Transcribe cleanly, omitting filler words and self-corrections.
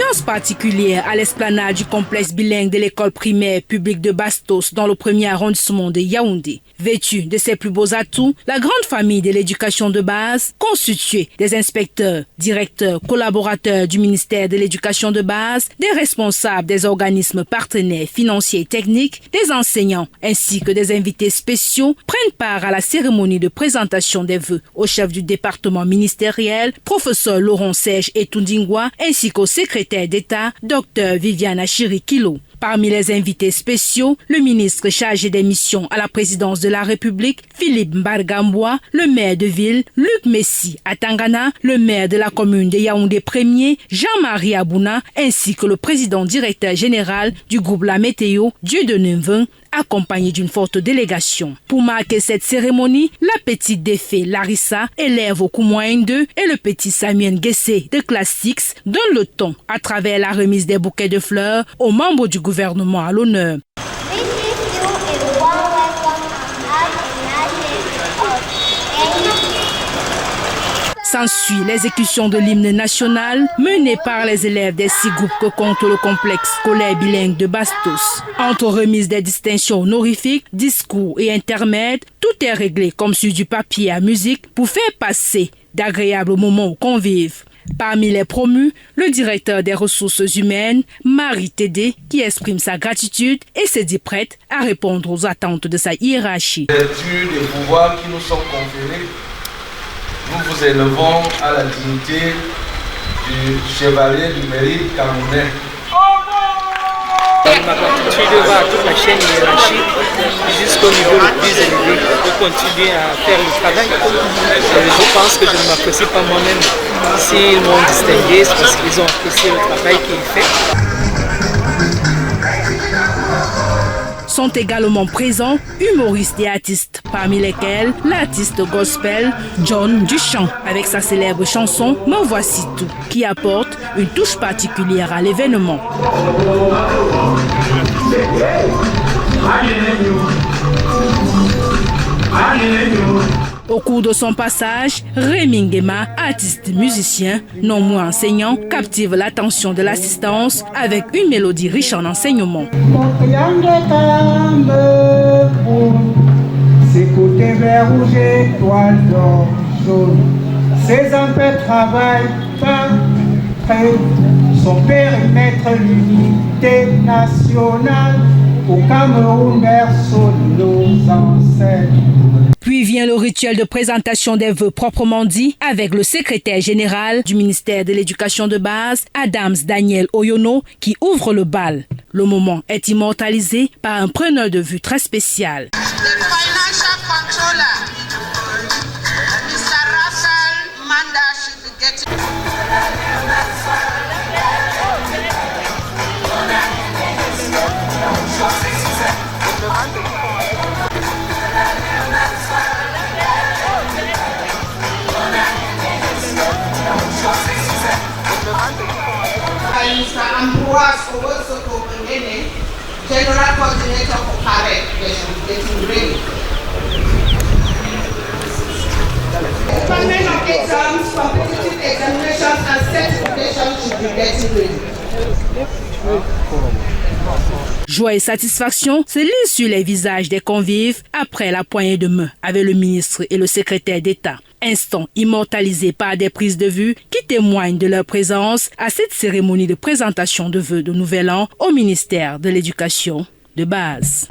Présence particulière à l'esplanade du complexe bilingue de l'école primaire publique de Bastos dans le premier arrondissement de Yaoundé. Vêtue de ses plus beaux atouts, la grande famille de l'éducation de base, constituée des inspecteurs, directeurs, collaborateurs du ministère de l'éducation de base, des responsables des organismes partenaires financiers et techniques, des enseignants ainsi que des invités spéciaux, prennent part à la cérémonie de présentation des vœux au chef du département ministériel, professeur Laurent Serge Etundingwa, ainsi qu'au secrétaire d'État, Dr Viviane Achiri-Kilo. Parmi les invités spéciaux, le ministre chargé des missions à la présidence de la République, Philippe Mbargamboua, le maire de ville, Luc Messi Atangana, le maire de la commune de Yaoundé 1er, Jean-Marie Abouna, ainsi que le président directeur général du groupe La Météo, Dieudonné Mveng, accompagné d'une forte délégation. Pour marquer cette cérémonie, la petite défée Larissa, élève au Koumoyen 2, et le petit Samuel Guessé de classe 6 donnent le ton à travers la remise des bouquets de fleurs aux membres du gouvernement à l'honneur. S'ensuit l'exécution de l'hymne national menée par les élèves des 6 groupes que compte le complexe scolaire bilingue de Bastos. Entre remise des distinctions honorifiques, discours et intermèdes, tout est réglé comme sur du papier à musique pour faire passer d'agréables moments aux convives. Parmi les promus, le directeur des ressources humaines, Marie Tédé, qui exprime sa gratitude et se dit prête à répondre aux attentes de sa hiérarchie. En vertu des pouvoirs qui nous sont conférés, nous vous élevons à la dignité du chevalier du mérite camerounais. Ma gratitude va à toute la chaîne hiérarchique jusqu'au niveau le plus élevé pour continuer à faire le travail. Je pense que je ne m'apprécie pas moi-même. S'ils m'ont distingué, c'est parce qu'ils ont apprécié le travail qui est fait. Sont également présents humoristes et artistes, parmi lesquels l'artiste gospel John Duchamp avec sa célèbre chanson « Me voici tout » qui apporte une touche particulière à l'événement. Au cours de son passage, Rémi Nguema, artiste musicien, non moins enseignant, captive l'attention de l'assistance avec une mélodie riche en enseignements. Ces enfants travaillent pas près son périmètre l'unité nationale au Cameroun berceau de nos ancêtres. Puis vient le rituel de présentation des vœux proprement dit avec le secrétaire général du ministère de l'éducation de base, Adams Daniel Oyono, qui ouvre le bal. Le moment est immortalisé par un preneur de vue très spécial. The financial controller, Mr. Raphael Manda, should be getting. Mr. Ambroise Owosoko Bengene, General Coordinator for CAREC, getting ready. Department of Exams, Competitive Examinations and Certification should be getting ready. Joie et satisfaction se lisent sur les visages des convives après la poignée de main avec le ministre et le secrétaire d'État. Instant immortalisé par des prises de vue qui témoignent de leur présence à cette cérémonie de présentation de vœux de Nouvel An au ministère de l'Éducation de base.